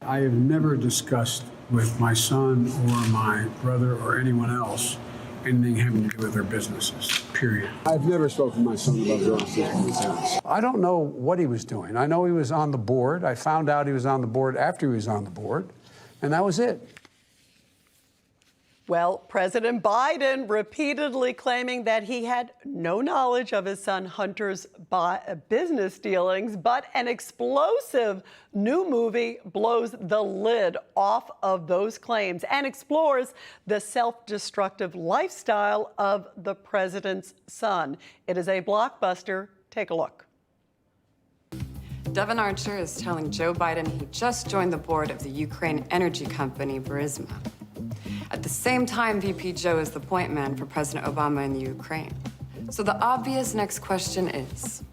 I have never discussed with my son or my brother or anyone else anything having to do with their businesses, period. I've never spoken to my son about going to business. I don't know what he was doing. I know he was on the board. I found out he was on the board after he was on the board, and that was it. Well, President Biden repeatedly claiming that he had no knowledge of his son Hunter's business dealings, but an explosive new movie blows the lid off of those claims and explores the self-destructive lifestyle of the president's son. It is a blockbuster. Take a look. Devon Archer is telling Joe Biden he just joined the board of the Ukraine energy company Burisma. At the same time, VP Joe is the point man for President Obama in the Ukraine. So the obvious next question is...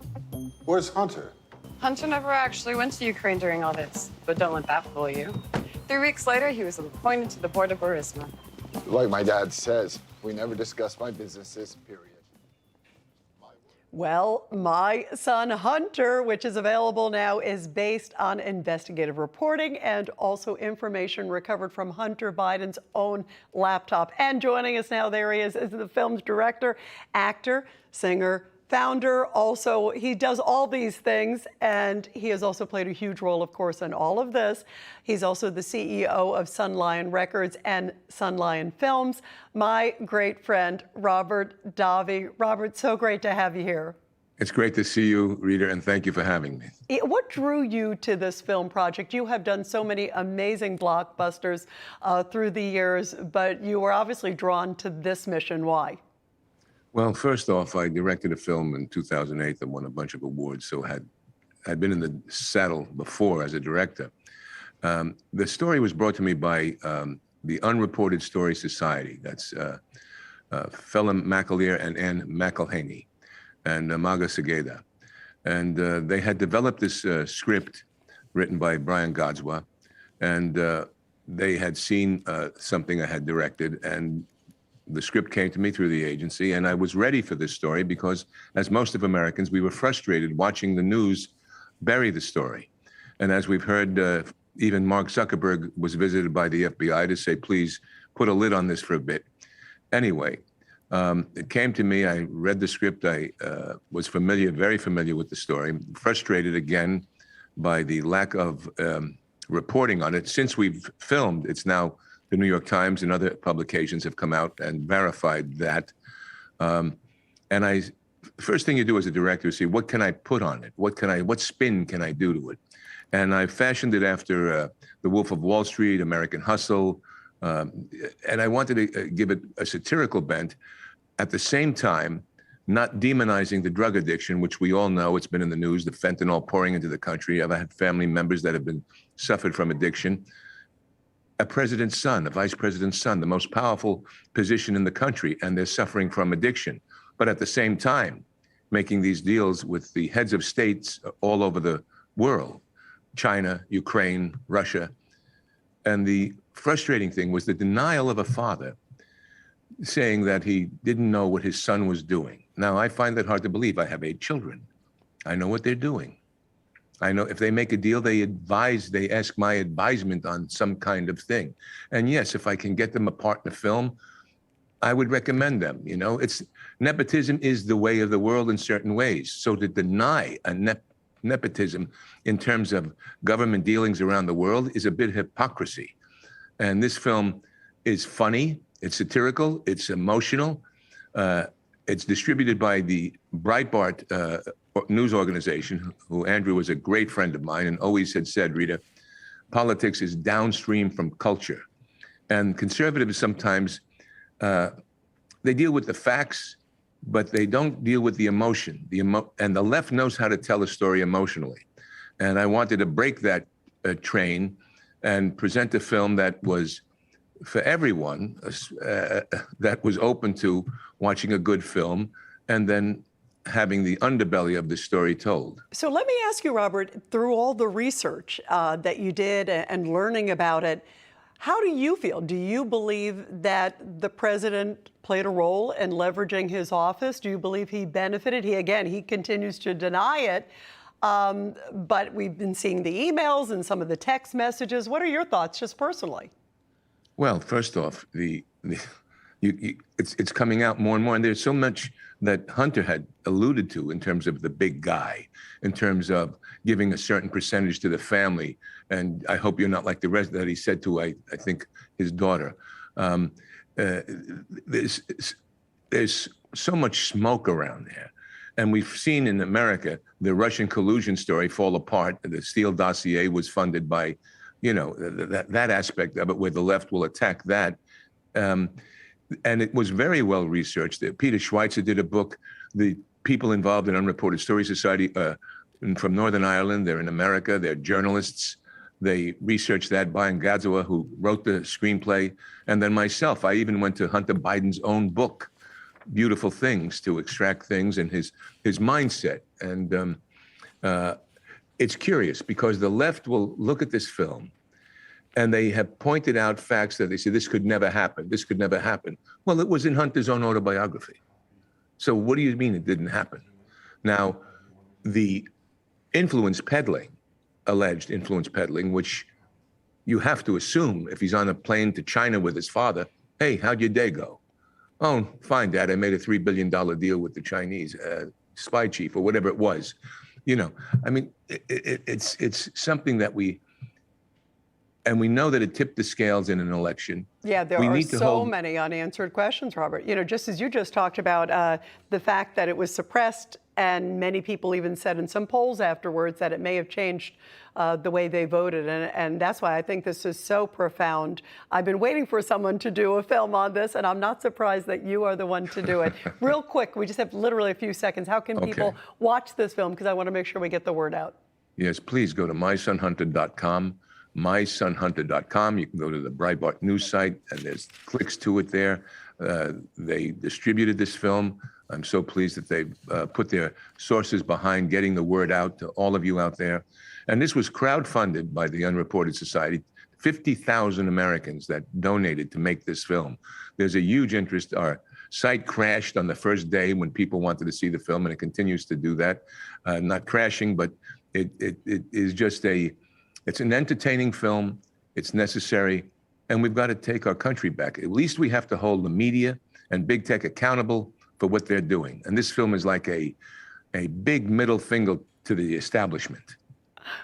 Where's Hunter? Hunter never actually went to Ukraine during all this, but don't let that fool you. 3 weeks later, he was appointed to the board of Burisma. Like my dad says, we never discuss my businesses, period. Well, My Son Hunter, which is available now, is based on investigative reporting and also information recovered from Hunter Biden's own laptop. And joining us now, there he is the film's director, actor, singer, founder. Also, he does all these things, and he has also played a huge role, of course, in all of this. He's also the CEO of Sun Lion Records and Sun Lion Films. My great friend, Robert Davi. Robert, so great to have you here. It's great to see you, Rita, and thank you for having me. What drew you to this film project? You have done so many amazing blockbusters through the years, but you were obviously drawn to this mission. Why? Well, first off, I directed a film in 2008 that won a bunch of awards, so had been in the saddle before as a director. The story was brought to me by the Unreported Story Society. That's Phelim McAleer and Ann McElhaney and Maga Segeda. And they had developed this script written by Brian Godswa, and they had seen something I had directed, and the script came to me through the agency, and I was ready for this story because, as most of Americans, we were frustrated watching the news bury the story. And as we've heard, even Mark Zuckerberg was visited by the FBI to say, please put a lid on this for a bit. Anyway, it came to me, I read the script, I was very familiar with the story, frustrated again by the lack of reporting on it. Since we've filmed, it's now the New York Times and other publications have come out and verified that. And first thing you do as a director is see, what can I put on it? What spin can I do to it? And I fashioned it after The Wolf of Wall Street, American Hustle, and I wanted to give it a satirical bent, at the same time, not demonizing the drug addiction, which we all know, it's been in the news, the fentanyl pouring into the country. I've had family members that have suffered from addiction. A president's son, a vice president's son, the most powerful position in the country, and they're suffering from addiction. But at the same time, making these deals with the heads of states all over the world, China, Ukraine, Russia. And the frustrating thing was the denial of a father saying that he didn't know what his son was doing. Now, I find that hard to believe. I have 8 children. I know what they're doing. I know if they make a deal, they ask my advisement on some kind of thing. And yes, if I can get them a part in a film, I would recommend them. You know, nepotism is the way of the world in certain ways. So to deny a nepotism in terms of government dealings around the world is a bit hypocrisy. And this film is funny, it's satirical, it's emotional. It's distributed by the Breitbart news organization, who Andrew was a great friend of mine and always had said, Rita, politics is downstream from culture. And conservatives sometimes, they deal with the facts, but they don't deal with the emotion. And the left knows how to tell a story emotionally. And I wanted to break that train and present a film that was for everyone, that was open to watching a good film and then having the underbelly of the story told. So let me ask you, Robert, through all the research that you did and learning about it, how do you feel? Do you believe that the president played a role in leveraging his office? Do you believe he benefited? He continues to deny it. But we've been seeing the emails and some of the text messages. What are your thoughts, just personally? Well, first off, it's coming out more and more, and there's so much that Hunter had alluded to in terms of the big guy, in terms of giving a certain percentage to the family. And I hope you're not like the rest that he said to, I think, his daughter. There's so much smoke around there. And we've seen in America the Russian collusion story fall apart. The Steele dossier was funded by, that aspect of it, where the left will attack that. And it was very well researched. Peter Schweitzer did a book. The people involved in Unreported Story Society from Northern Ireland, they're in America, they're journalists. They researched that. Brian Gadzawa, who wrote the screenplay, and then myself. I even went to Hunter Biden's own book, Beautiful Things, to extract things and his mindset. And it's curious because the left will look at this film and they have pointed out facts that they say, this could never happen. This could never happen. Well, it was in Hunter's own autobiography. So what do you mean it didn't happen? Now, the alleged influence peddling, which you have to assume if he's on a plane to China with his father, hey, how'd your day go? Oh, fine, Dad, I made a $3 billion deal with the Chinese spy chief or whatever it was. It's something that we know that it tipped the scales in an election. Yeah, there are so many unanswered questions, Robert. Just as you just talked about the fact that it was suppressed, and many people even said in some polls afterwards that it may have changed the way they voted. And that's why I think this is so profound. I've been waiting for someone to do a film on this, and I'm not surprised that you are the one to do it. Real quick, we just have literally a few seconds. How can people watch this film? Because I want to make sure we get the word out. Yes, please go to mysonhunter.com. mysonhunter.com. You can go to the Breitbart news site, and there's clicks to it there. They distributed this film. I'm so pleased that they've put their sources behind getting the word out to all of you out there. And this was crowdfunded by the Unreported Society, 50,000 Americans that donated to make this film. There's a huge interest. Our site crashed on the first day when people wanted to see the film, and it continues to do that. Not crashing, but it is just it's an entertaining film. It's necessary, and we've got to take our country back. At least we have to hold the media and big tech accountable for what they're doing. And this film is like a big middle finger to the establishment.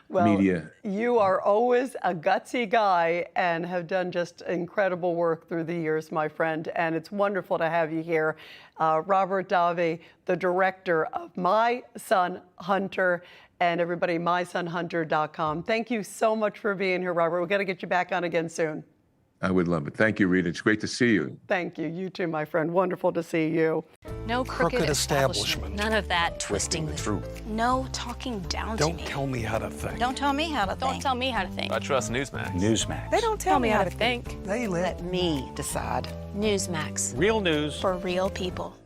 Well, media. You are always a gutsy guy and have done just incredible work through the years, my friend. And it's wonderful to have you here. Robert Davi, the director of My Son Hunter, and everybody, mysonhunter.com. Thank you so much for being here, Robert. We've got to get you back on again soon. I would love it. Thank you, Rita. It's great to see you. Thank you. You too, my friend. Wonderful to see you. No crooked establishment. None of that twisting the truth. No talking down to me. Don't tell me how to think. Don't tell me how to think. Don't tell me how to think. I trust Newsmax. Newsmax. They don't tell me how to think. They let me decide. Newsmax. Real news For real people.